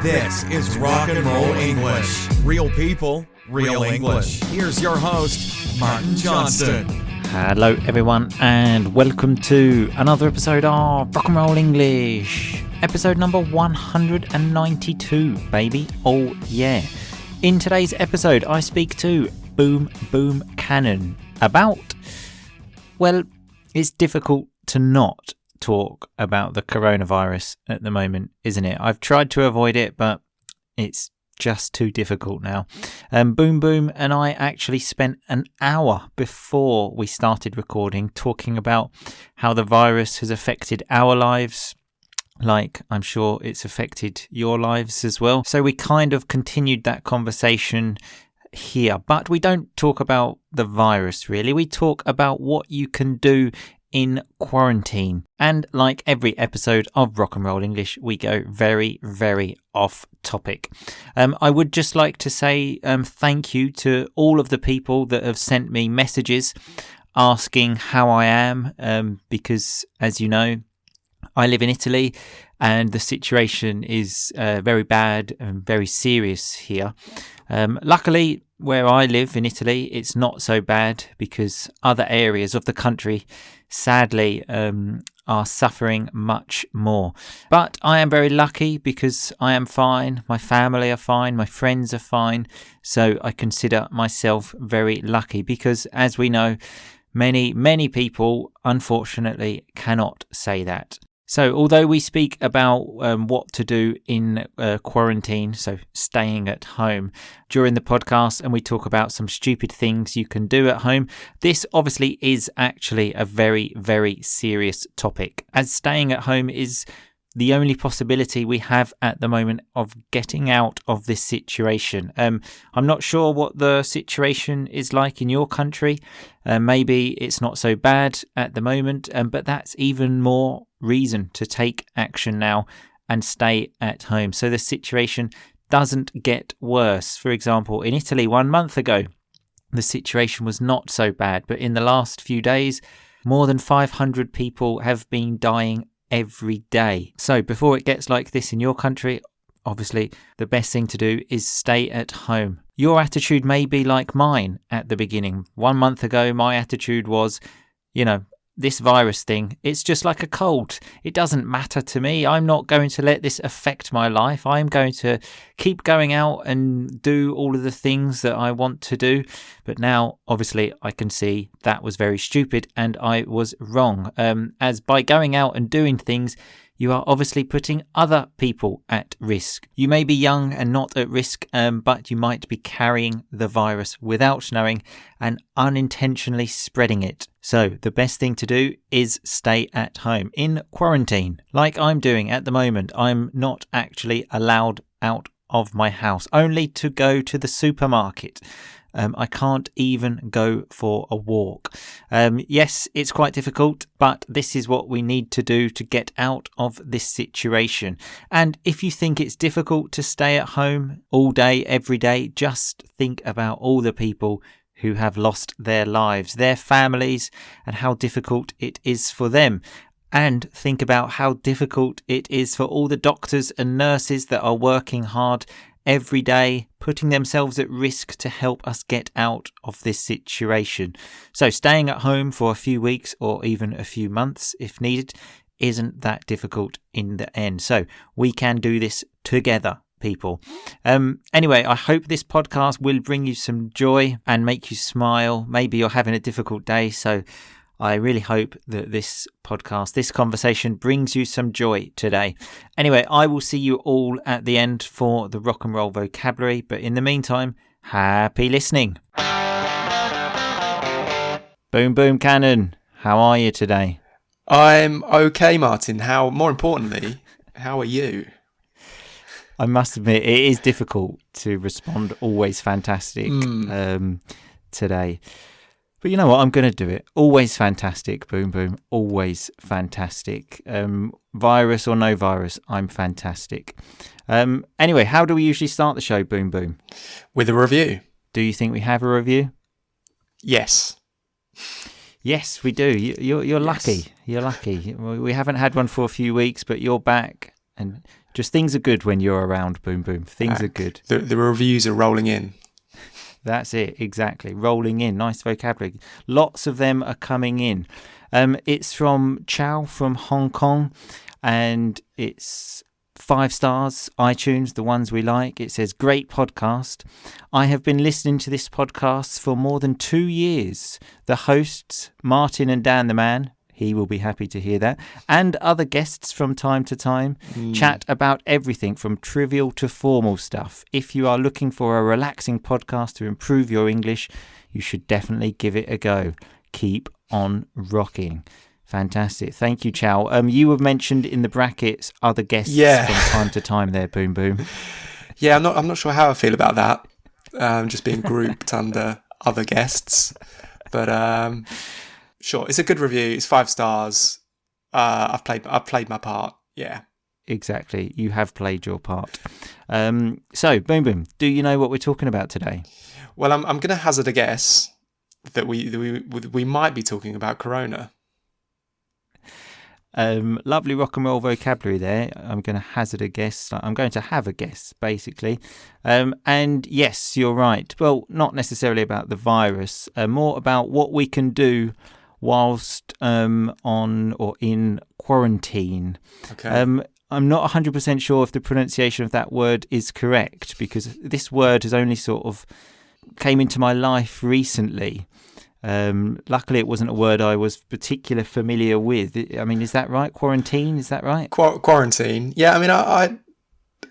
This is Rock and Roll English. Real people, real English. Here's your host, Martin Johnston. Hello everyone and welcome to another episode of Rock and Roll English. Episode number 192, baby. Oh yeah. In today's episode I speak to Boom Boom Cannon about, well, it's difficult to not talk about the coronavirus at the moment, isn't it? I've tried to avoid it, but it's just too difficult now. Boom Boom and I actually spent an hour before we started recording talking about how the virus has affected our lives, like I'm sure it's affected your lives as well. So we kind of continued that conversation here, but we don't talk about the virus really. We talk about what you can do in quarantine. And like every episode of Rock and Roll English, we go very, very off topic. I would just like to say thank you to all of the people that have sent me messages asking how I am, because as you know, I live in Italy and the situation is very bad and very serious here. Luckily, where I live in Italy, it's not so bad because other areas of the country, sadly, are suffering much more. But I am very lucky because I am fine, my family are fine, my friends are fine. So I consider myself very lucky because, as we know, many people, unfortunately, cannot say that. So although we speak about what to do in quarantine, so staying at home during the podcast, and we talk about some stupid things you can do at home, this obviously is actually a very, very serious topic, as staying at home is the only possibility we have at the moment of getting out of this situation. I'm not sure what the situation is like in your country. Maybe it's not so bad at the moment, but that's even more reason to take action now and stay at home so the situation doesn't get worse. For example, in Italy 1 month ago, the situation was not so bad, but in the last few days, more than 500 people have been dying every day. So before it gets like this in your country, obviously the best thing to do is stay at home. Your attitude may be like mine at the beginning. 1 month ago, my attitude was, this virus thing, it's just like a cold. It doesn't matter to me. I'm not going to let this affect my life. I'm going to keep going out and do all of the things that I want to do. But now, obviously, I can see that was very stupid and I was wrong. As by going out and doing things, you are obviously putting other people at risk. You may be young and not at risk, but you might be carrying the virus without knowing and unintentionally spreading it. So the best thing to do is stay at home in quarantine. Like I'm doing at the moment, I'm not actually allowed out of my house, only to go to the supermarket. I can't even go for a walk. Yes, it's quite difficult, but this is what we need to do to get out of this situation. And if you think it's difficult to stay at home all day, every day, just think about all the people who have lost their lives, their families, and how difficult it is for them. And think about how difficult it is for all the doctors and nurses that are working hard every day, putting themselves at risk to help us get out of this situation. So staying at home for a few weeks or even a few months if needed isn't that difficult in the end. So we can do this together, people. Anyway, I hope this podcast will bring you some joy and make you smile. Maybe you're having a difficult day, so I really hope that this podcast, this conversation brings you some joy today. Anyway, I will see you all at the end for the rock and roll vocabulary. But in the meantime, happy listening. Boom Boom Cannon, how are you today? I'm okay, Martin. More importantly, how are you? I must admit, it is difficult to respond always fantastic today. But you know what? I'm going to do it. Always fantastic, Boom Boom. Always fantastic. Virus or no virus, I'm fantastic. Anyway, how do we usually start the show, Boom Boom? With a review. Do you think we have a review? Yes. Yes, we do. You're lucky. You're lucky. We haven't had one for a few weeks, but you're back And just things are good when you're around, Boom Boom. Things are good. The reviews are rolling in. That's it, exactly. Rolling in. Nice vocabulary. Lots of them are coming in. It's from Chow from Hong Kong, and it's 5 stars, iTunes, the ones we like. It says, great podcast. I have been listening to this podcast for more than 2 years. The hosts, Martin and Dan the Man, he will be happy to hear that, and other guests from time to time chat about everything from trivial to formal stuff. If you are looking for a relaxing podcast to improve your English, you should definitely give it a go. Keep on rocking. Fantastic. Thank you, Chow. You were mentioned in the brackets, other guests from time to time there, Boom Boom. Yeah, I'm not sure how I feel about that. Just being grouped under other guests. But sure, it's a good review. It's 5 stars. I've played my part. Yeah. Exactly. You have played your part. So, Boom Boom, do you know what we're talking about today? Well, I'm going to hazard a guess that we might be talking about Corona. Lovely rock and roll vocabulary there. I'm going to hazard a guess. I'm going to have a guess, basically. And yes, you're right. Well, not necessarily about the virus, more about what we can do whilst on or in quarantine. Okay. I'm not 100% sure if the pronunciation of that word is correct, because this word has only sort of came into my life recently. Luckily, it wasn't a word I was particularly familiar with. I mean, is that right? Quarantine, is that right? Quarantine. Yeah, I mean,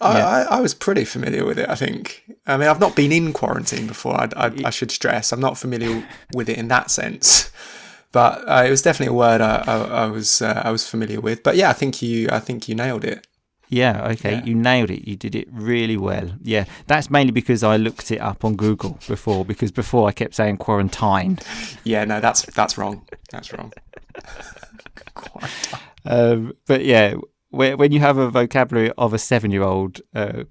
I was pretty familiar with it, I think. I mean, I've not been in quarantine before, I should stress. I'm not familiar with it in that sense. But it was definitely a word I was familiar with. But yeah, I think you nailed it. Yeah, okay, You nailed it. You did it really well. Yeah, that's mainly because I looked it up on Google before, because before I kept saying quarantine. Yeah, no, that's wrong. That's wrong. But yeah, when you have a vocabulary of a 7-year-old,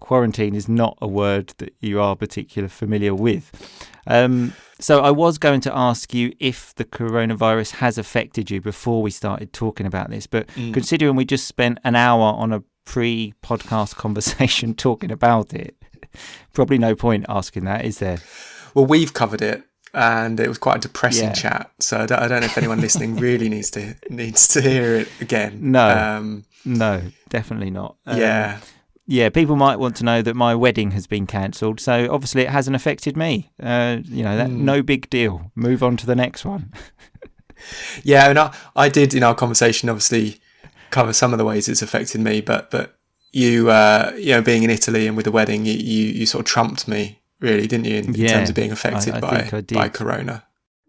quarantine is not a word that you are particularly familiar with. So I was going to ask you if the coronavirus has affected you before we started talking about this, but considering we just spent an hour on a pre-podcast conversation talking about it, probably no point asking that, is there? Well, we've covered it, and it was quite a depressing chat. So I don't know if anyone listening really needs to hear it again. No, definitely not. Yeah, people might want to know that my wedding has been cancelled, so obviously it hasn't affected me. No big deal. Move on to the next one. Yeah, and I did in our conversation obviously cover some of the ways it's affected me, but you being in Italy and with the wedding, you sort of trumped me, really, didn't you, in terms of being affected by Corona.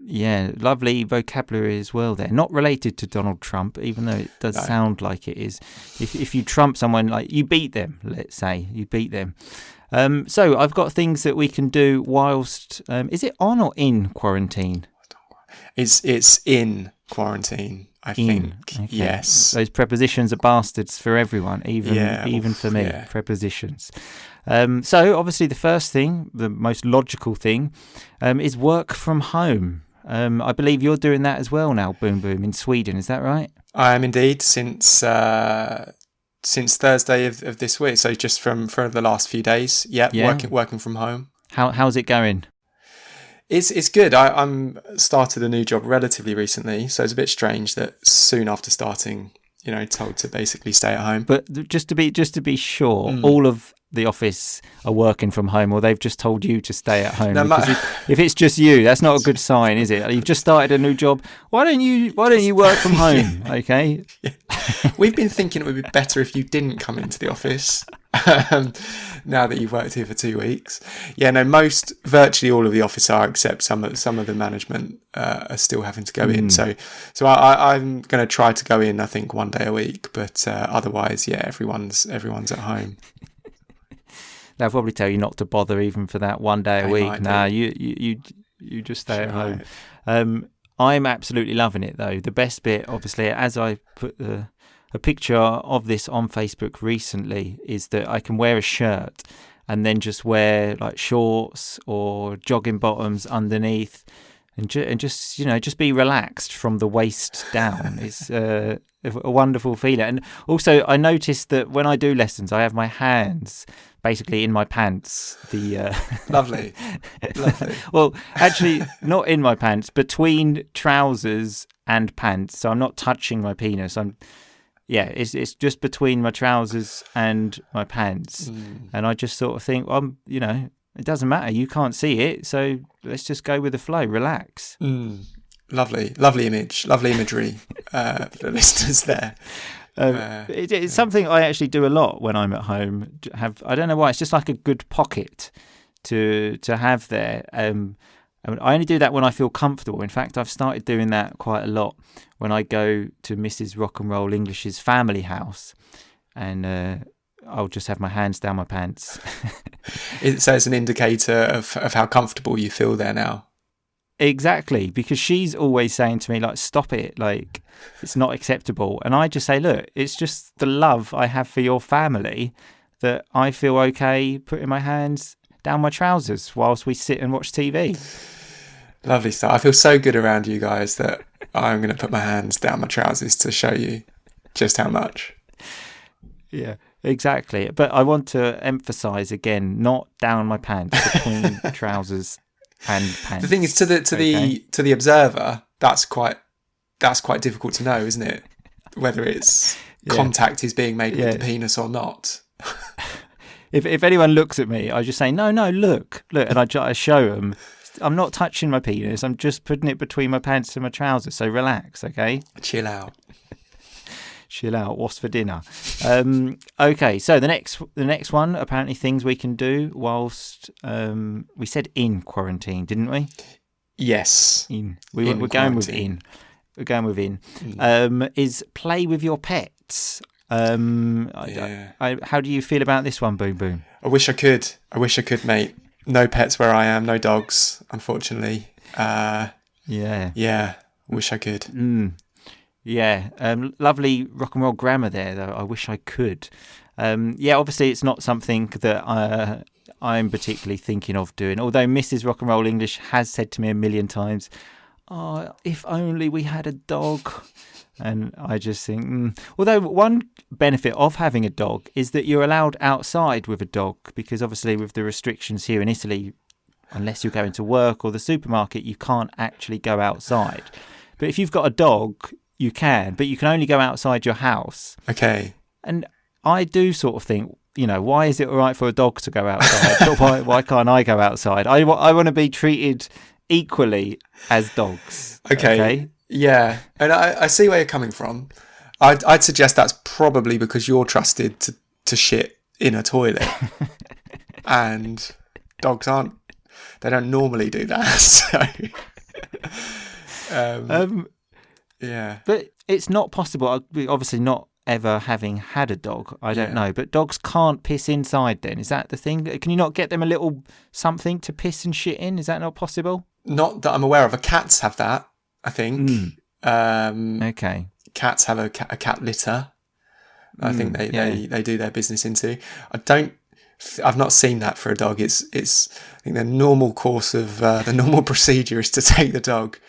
Yeah, lovely vocabulary as well there. Not related to Donald Trump, even though it does sound like it is. If you trump someone, like you beat them, let's say, you beat them. So I've got things that we can do whilst, is it on or in quarantine? It's in quarantine, I think. Okay. Yes. Those prepositions are bastards for everyone, even for me, prepositions. So obviously the first thing, the most logical thing, is work from home. I believe you're doing that as well now, Boom Boom, in Sweden. Is that right? I am indeed, since Thursday of this week. So just for the last few days. Yeah. Working from home. How's it going? It's good. I'm started a new job relatively recently, so it's a bit strange that soon after starting, told to basically stay at home. But just to be sure, all of the office are working from home, or they've just told you to stay at home. No, if it's just you, that's not a good sign, is it? You've just started a new job. Why don't you work from home? Okay. Yeah. We've been thinking it would be better if you didn't come into the office. Now that you've worked here for 2 weeks. Yeah, no, virtually all of the office are, except some of the management are still having to go in. So I'm going to try to go in, I think, 1 day a week, but otherwise, yeah, everyone's at home. They'll probably tell you not to bother even for that 1 day a week. Nah, you just stay at home. I'm absolutely loving it though. The best bit, obviously, as I put a picture of this on Facebook recently, is that I can wear a shirt and then just wear like shorts or jogging bottoms underneath, and just just be relaxed from the waist down. It's a wonderful feeling. And also, I noticed that when I do lessons, I have my hands basically in my pants. Lovely. Well, actually, not in my pants, between trousers and pants. So I'm not touching my penis. It's just between my trousers and my pants. And I just sort of think, it doesn't matter. You can't see it, so let's just go with the flow. Relax. Lovely image, lovely imagery for the listeners there. It's something I actually do a lot when I'm at home. I don't know why. It's just like a good pocket to have there. I only do that when I feel comfortable. In fact, I've started doing that quite a lot when I go to Mrs. Rock and Roll English's family house, and I'll just have my hands down my pants. So it's an indicator of how comfortable you feel there now. Exactly, because she's always saying to me, like, stop it, like, it's not acceptable. And I just say, look, it's just the love I have for your family that I feel okay putting my hands down my trousers whilst we sit and watch TV. Lovely stuff. I feel so good around you guys that I'm going to put my hands down my trousers to show you just how much. Yeah, exactly. But I want to emphasise again, not down my pants, between trousers and pants. The thing is, to the observer, that's quite difficult to know, isn't it? Whether it's contact is being made with the penis or not. If anyone looks at me, I just say, no, look, and I show them. I'm not touching my penis. I'm just putting it between my pants and my trousers. So relax, okay? Chill out. What's for dinner? Okay, so the next one, apparently things we can do whilst we said in quarantine, didn't we? Yes. We're going with in. We're going with in. Is play with your pets. How do you feel about this one, Boom Boom? I wish I could, mate. No pets where I am. No dogs, unfortunately. Wish I could. Yeah, lovely rock and roll grammar there, though. I wish I could. Obviously it's not something that I'm particularly thinking of doing, although Mrs. Rock and Roll English has said to me a million times, if only we had a dog. And I just think, although one benefit of having a dog is that you're allowed outside with a dog, because obviously with the restrictions here in Italy, unless you're going to work or the supermarket, you can't actually go outside. But if you've got a dog, you can, but you can only go outside your house. Okay. And I do sort of think, why is it all right for a dog to go outside? But why can't I go outside? I want to be treated equally as dogs. Okay? Yeah. And I see where you're coming from. I'd suggest that's probably because you're trusted to shit in a toilet. And dogs they don't normally do that. So... yeah, but it's not possible. Obviously, not ever having had a dog. I don't know, but dogs can't piss inside. Then is that the thing? Can you not get them a little something to piss and shit in? Is that not possible? Not that I'm aware of. Cats have that, I think. Okay. Cats have a cat litter. I think they do their business into. I've not seen that for a dog. It's I think the normal course of the normal procedure is to take the dog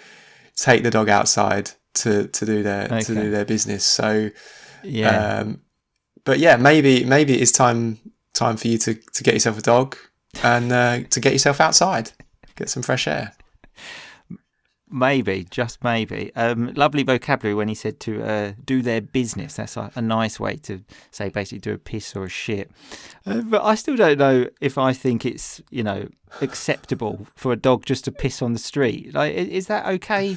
outside to do their business. So but maybe it is time for you to get yourself a dog and to get yourself outside, get some fresh air. Maybe, just maybe. Lovely vocabulary when he said to do their business. That's a nice way to say basically do a piss or a shit. But I still don't know if I think it's, acceptable for a dog just to piss on the street. Like, is that okay?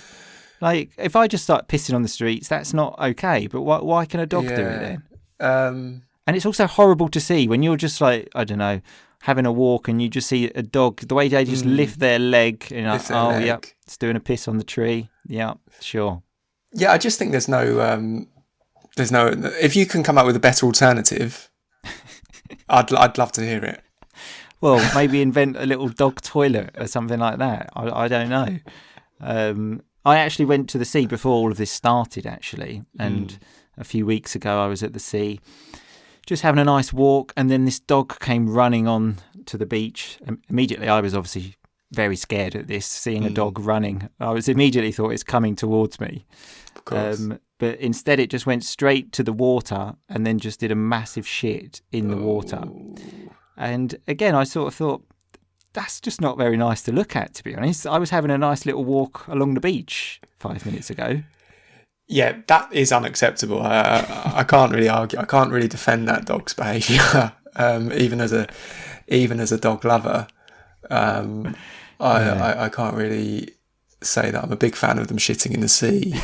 Like, if I just start pissing on the streets, that's not okay. But why can a dog do it then? And it's also horrible to see when you're just like, I don't know, having a walk and you just see a dog, the way they just lift their leg, yep, it's doing a piss on the tree. Yeah, sure. Yeah, I just think there's no, if you can come up with a better alternative, I'd love to hear it. Well, maybe invent a little dog toilet or something like that. I don't know. I actually went to the sea before all of this started, actually. And a few weeks ago, I was at the sea, just having a nice walk. And then this dog came running on to the beach. Immediately, I was obviously very scared at this, seeing a dog running. I was immediately thought it's coming towards me. Of course. But instead it just went straight to the water and then just did a massive shit in the water. And again, I sort of thought, that's just not very nice to look at, to be honest. I was having a nice little walk along the beach 5 minutes ago. Yeah, that is unacceptable. I can't really argue. I can't really defend that dog's behaviour, even as a dog lover. I can't really say that I'm a big fan of them shitting in the sea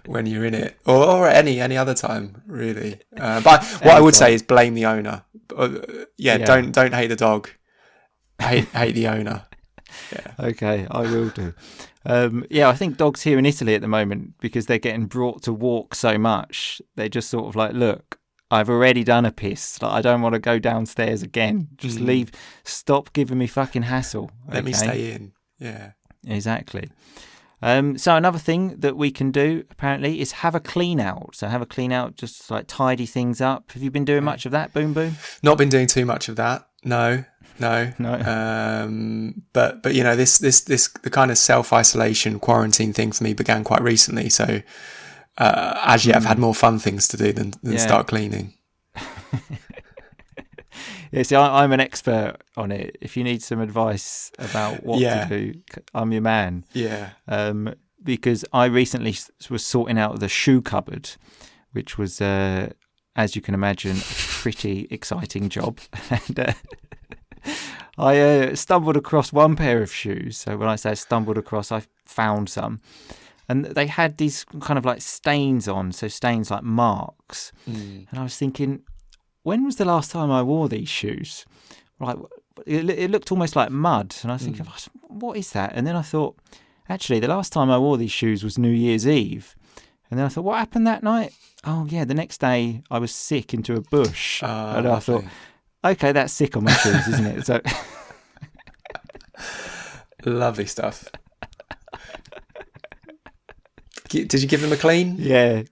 when you're in it, or any other time, really. But what I would say is blame the owner. Don't hate the dog. Hate the owner. Yeah. Okay, I will do. I think dogs here in Italy at the moment, because they're getting brought to walk so much, they're just sort of like, look, I've already done a piss. Like, I don't want to go downstairs again. Just leave. Stop giving me fucking hassle. Let me stay in. Yeah. Exactly. So another thing that we can do, apparently, is have a clean out. So have a clean out, just like tidy things up. Have you been doing much of that, Boom Boom? Not been doing too much of that. No. But you know, this the kind of self-isolation quarantine thing for me began quite recently. So as yet, I've had more fun things to do than start cleaning. Yeah, see, I'm an expert on it. If you need some advice about what to do, I'm your man. Yeah. Because I recently was sorting out the shoe cupboard, which was, as you can imagine, a pretty exciting job. And I stumbled across one pair of shoes. So when I say stumbled across, I found some. And they had these kind of like stains on, so stains like marks. And I was thinking, when was the last time I wore these shoes? Like, it looked almost like mud. And I was thinking, what is that? And then I thought, actually, the last time I wore these shoes was New Year's Eve. And then I thought, what happened that night? Oh, yeah, the next day I was sick into a bush. And I thought, okay, that's sick on my shoes, isn't it? So lovely stuff. Did you give them a clean? Yeah.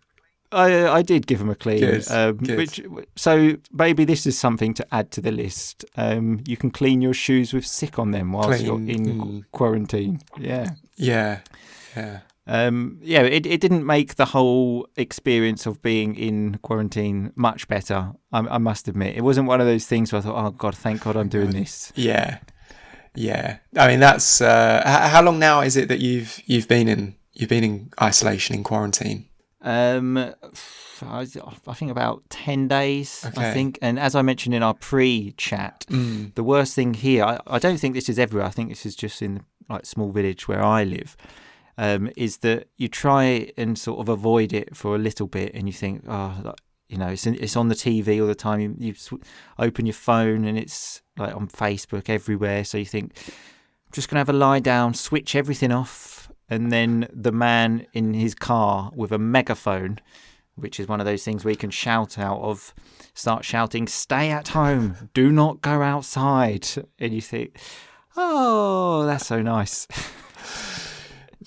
I did give them a clean. Good. So maybe this is something to add to the list. You can clean your shoes with sick on them whilst you're in quarantine. Yeah. It didn't make the whole experience of being in quarantine much better. I must admit, it wasn't one of those things where I thought, oh God, thank God I'm doing this. Yeah. I mean, that's how long now is it that you've been in isolation, in quarantine? I think about 10 days, okay. I think. And as I mentioned in our pre-chat, the worst thing here, I don't think this is everywhere, I think this is just in like small village where I live, is that you try and sort of avoid it for a little bit and you think, it's on the TV all the time. You open your phone and it's like on Facebook everywhere. So you think, I'm just going to have a lie down, switch everything off. And then the man in his car with a megaphone, which is one of those things where you can shout out of, start shouting, stay at home, do not go outside. And you think, oh, that's so nice.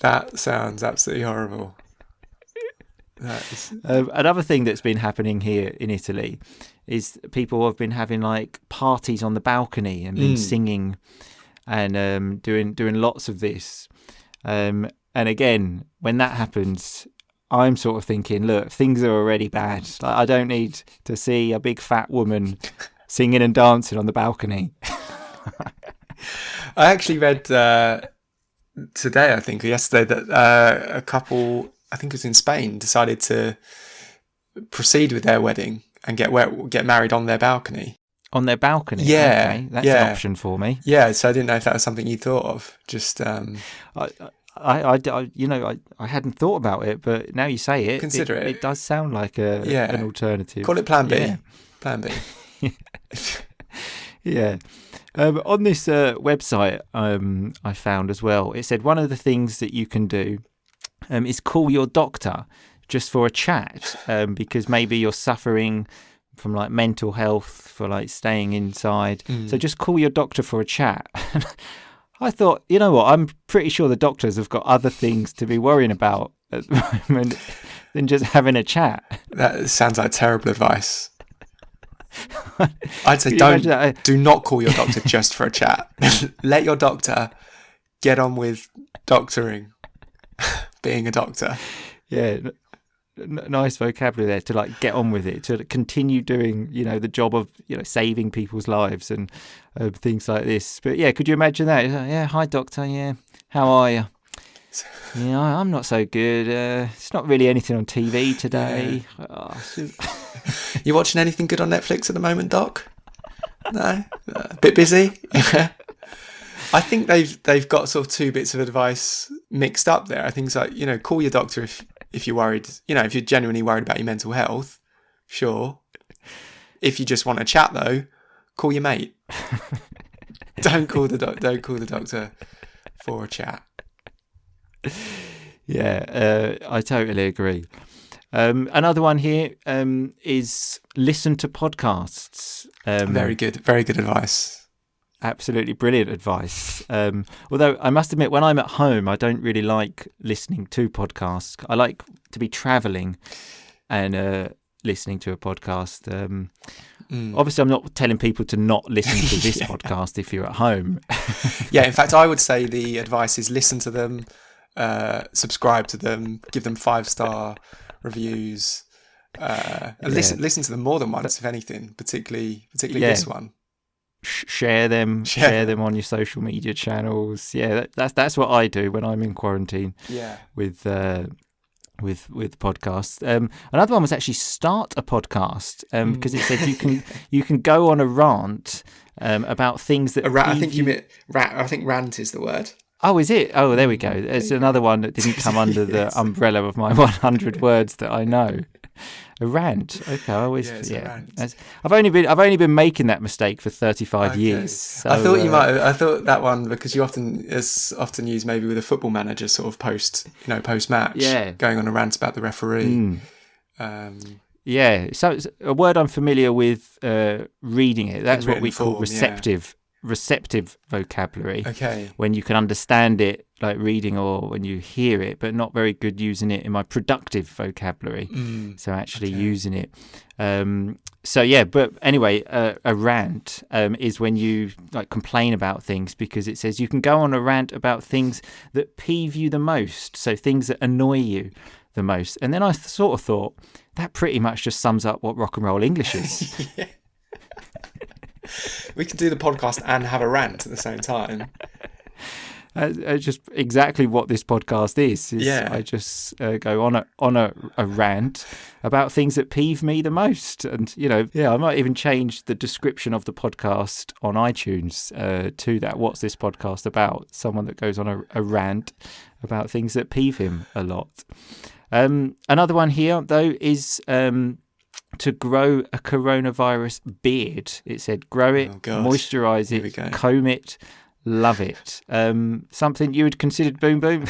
That sounds absolutely horrible. Another thing that's been happening here in Italy is people have been having like parties on the balcony and been singing and doing lots of this. And again, when that happens, I'm sort of thinking, look, things are already bad. Like, I don't need to see a big fat woman singing and dancing on the balcony. I actually read today, I think, or yesterday, that a couple, I think it was in Spain, decided to proceed with their wedding and get married on their balcony. On their balcony? Yeah. Okay, that's an option for me. Yeah, so I didn't know if that was something you thought of. Just I hadn't thought about it, but now you say it, consider it. It does sound like an alternative. Call it Plan B. Yeah. Plan B. Yeah. On this website I found as well, it said one of the things that you can do is call your doctor just for a chat, because maybe you're suffering from like mental health, for like staying inside. So just call your doctor for a chat. I thought, you know what, I'm pretty sure the doctors have got other things to be worrying about at the moment than just having a chat. That sounds like terrible advice. I'd say do not call your doctor just for a chat. Let your doctor get on with doctoring, being a doctor. Yeah, nice vocabulary there, to like get on with it, to continue doing, the job of, saving people's lives and things like this. But yeah, could you imagine that? Yeah, hi doctor, yeah, how are you? Yeah, I'm not so good. It's not really anything on TV today. Yeah. You watching anything good on Netflix at the moment, Doc? No? A bit busy? I think they've got sort of two bits of advice mixed up there. I think it's like, call your doctor if you're worried, if you're genuinely worried about your mental health, sure. If you just want to chat though, call your mate. Don't call the doctor for a chat. Yeah, I totally agree. Another one here is listen to podcasts. Very good advice. Absolutely brilliant advice. Although I must admit, when I'm at home, I don't really like listening to podcasts. I like to be travelling and listening to a podcast. Obviously, I'm not telling people to not listen to this podcast if you're at home. Yeah, in fact, I would say the advice is listen to them, subscribe to them, give them 5-star reviews, and listen to them more than once, if anything, particularly this one. Share them on your social media channels. Yeah, that's what I do when I'm in quarantine. Yeah, with podcasts. Another one was actually start a podcast because it said you can go on a rant about things that I think you meant I think rant is the word. Oh, is it? Oh, there we go. There's another one that didn't come under the umbrella of my 100 words that I know. A rant. Okay, I always a rant. I've only been making that mistake for 35 years. So, I thought you might. I thought that one because you often used maybe with a football manager sort of post match, going on a rant about the referee. Yeah, so it's a word I'm familiar with reading it. That's what we call receptive vocabulary. Okay. When you can understand it like reading or when you hear it, but not very good using it in my productive vocabulary. So actually using it. But anyway, a rant is when you like complain about things, because it says you can go on a rant about things that peeve you the most. So things that annoy you the most. And then I sort of thought that pretty much just sums up what rock and roll English is. Yeah. We could do the podcast and have a rant at the same time. Just exactly what this podcast is. I just go on a rant about things that peeve me the most, and I might even change the description of the podcast on iTunes to that. What's this podcast about? Someone that goes on a rant about things that peeve him a lot. Another one here though is to grow a coronavirus beard. It said grow it, moisturise it, comb it, love it. Something you had considered, Boom Boom?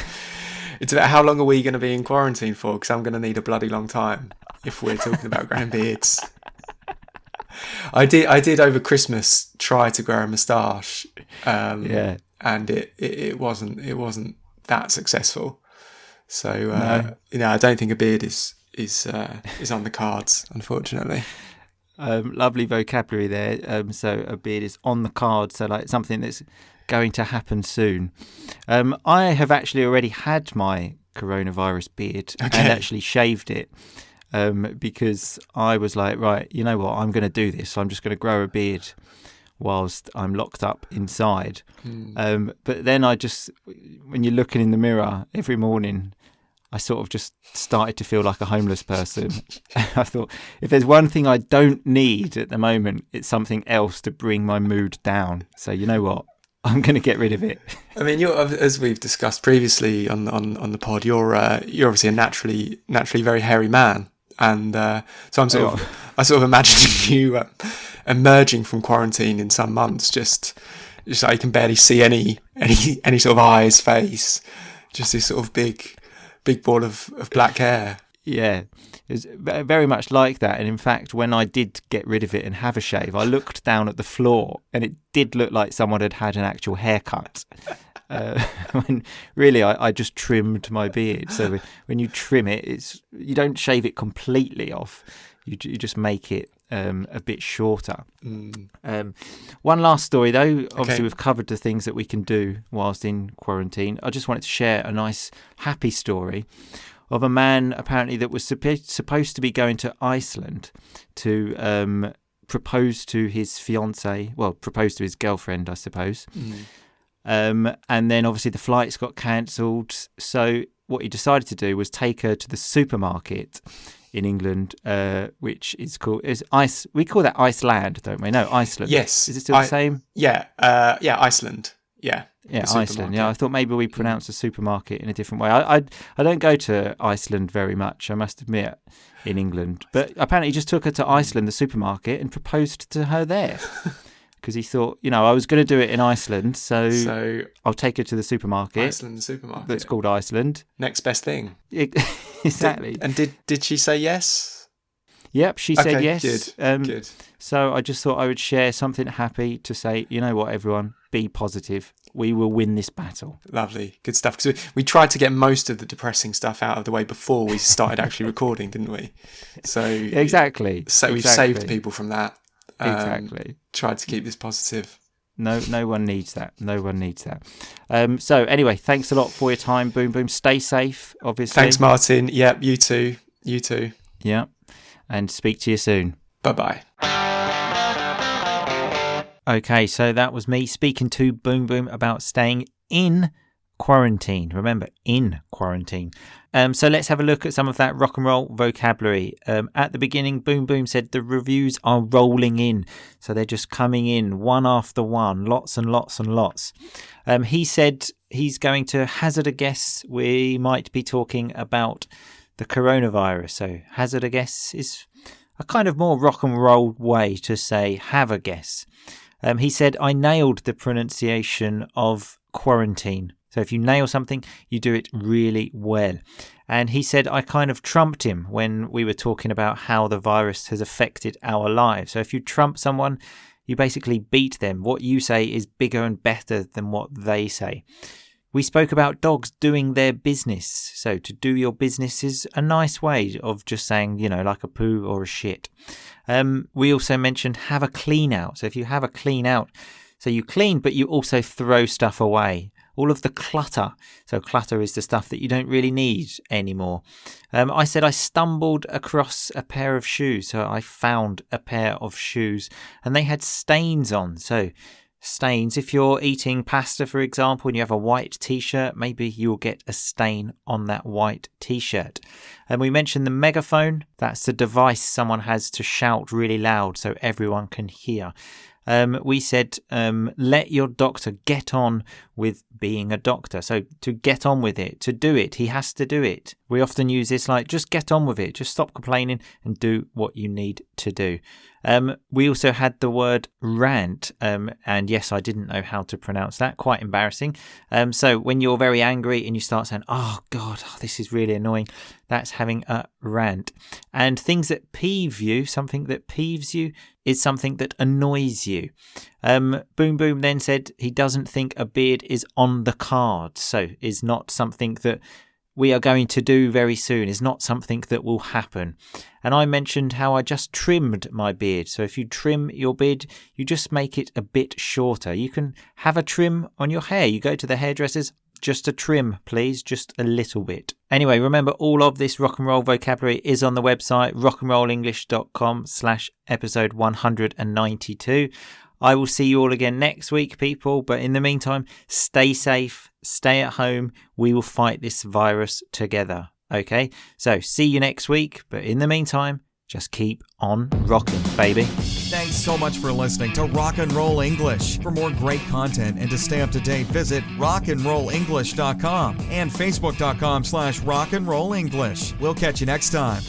It's about how long are we going to be in quarantine for? Because I'm going to need a bloody long time if we're talking about growing beards. I did over Christmas try to grow a moustache, and it wasn't that successful. So I don't think a beard is on the cards, unfortunately. Lovely vocabulary there. So a beard is on the cards, so like something that's going to happen soon. I have actually already had my coronavirus beard and actually shaved it because I was like, right, you know what, I'm going to do this. So I'm just going to grow a beard whilst I'm locked up inside. But then when you're looking in the mirror every morning, I sort of just started to feel like a homeless person. I thought, if there's one thing I don't need at the moment, it's something else to bring my mood down. So you know what? I'm going to get rid of it. I mean, as we've discussed previously on the pod, you're obviously a naturally very hairy man, and so I sort of imagining you emerging from quarantine in some months, just like you can barely see any sort of eyes, face, just this sort of big ball of black hair. Yeah, it's very much like that. And in fact, when I did get rid of it and have a shave, I looked down at the floor and it did look like someone had had an actual haircut. When really I just trimmed my beard. So when you trim it, you don't shave it completely off. You just make it a bit shorter. One last story, though. Obviously, we've covered the things that we can do whilst in quarantine. I just wanted to share a nice, happy story of a man, apparently, that was supposed to be going to Iceland to propose to his fiancée, well, propose to his girlfriend, I suppose. And then, obviously, the flights got cancelled. So what he decided to do was take her to the supermarket in England, which is called we call that Iceland, don't we? No, Iceland. Yes. Is it still the same? Yeah. Iceland. Yeah. Yeah, Iceland. Yeah, I thought maybe we pronounce the supermarket in a different way. I don't go to Iceland very much, I must admit, in England. But apparently he just took her to Iceland, the supermarket, and proposed to her there. Because he thought, I was going to do it in Iceland, so I'll take her to the supermarket. Iceland, the supermarket. That's called Iceland. Next best thing. Exactly. Did she say yes? Yep, she said yes. Good. So I just thought I would share something happy to say, you know what, everyone, be positive. We will win this battle. Lovely. Good stuff. Because we tried to get most of the depressing stuff out of the way before we started actually recording, didn't we? So Exactly. So we've saved people from that. Exactly. Tried to keep this positive. No one needs that. No one needs that. So anyway, thanks a lot for your time, Boom Boom. Stay safe, obviously. Thanks, Martin. Yep, you too. You too. Yeah. And speak to you soon. Bye-bye. Okay, so that was me speaking to Boom Boom about staying in quarantine. Remember, in quarantine. So let's have a look at some of that rock and roll vocabulary. At the beginning, Boom Boom said the reviews are rolling in. So they're just coming in one after one, lots and lots and lots. He said he's going to hazard a guess. We might be talking about the coronavirus. So hazard a guess is a kind of more rock and roll way to say have a guess. He said, I nailed the pronunciation of quarantine. So if you nail something, you do it really well. And he said, I kind of trumped him when we were talking about how the virus has affected our lives. So if you trump someone, you basically beat them. What you say is bigger and better than what they say. We spoke about dogs doing their business. So to do your business is a nice way of just saying, like a poo or a shit. We also mentioned have a clean out. So if you have a clean out, so you clean, but you also throw stuff away. All of the clutter. So clutter is the stuff that you don't really need anymore. I said I stumbled across a pair of shoes. So I found a pair of shoes and they had stains on. So stains, if you're eating pasta, for example, and you have a white t-shirt, maybe you'll get a stain on that white t-shirt. And we mentioned the megaphone. That's the device someone has to shout really loud so everyone can hear. We said, let your doctor get on with being a doctor. So to get on with it, to do it, he has to do it. We often use this like, just get on with it. Just stop complaining and do what you need to do. We also had the word rant. And yes, I didn't know how to pronounce that. Quite embarrassing. So when you're very angry and you start saying, oh God, this is really annoying. That's having a rant. And things that peeve you, something that peeves you is something that annoys you. Boom Boom then said he doesn't think a beard is on the cards. So is not something that we are going to do very soon, is not something that will happen. And I mentioned how I just trimmed my beard. So if you trim your beard, you just make it a bit shorter. You can have a trim on your hair. You go to the hairdressers, just a trim, please, just a little bit. Anyway, remember all of this rock and roll vocabulary is on the website rockandrollenglish.com/episode 192. I will see you all again next week, people. But in the meantime, stay safe, stay at home. We will fight this virus together. Okay, so see you next week. But in the meantime, just keep on rocking, baby. Thanks so much for listening to Rock and Roll English. For more great content and to stay up to date, visit rockandrollenglish.com and facebook.com/rockandrollenglish. We'll catch you next time.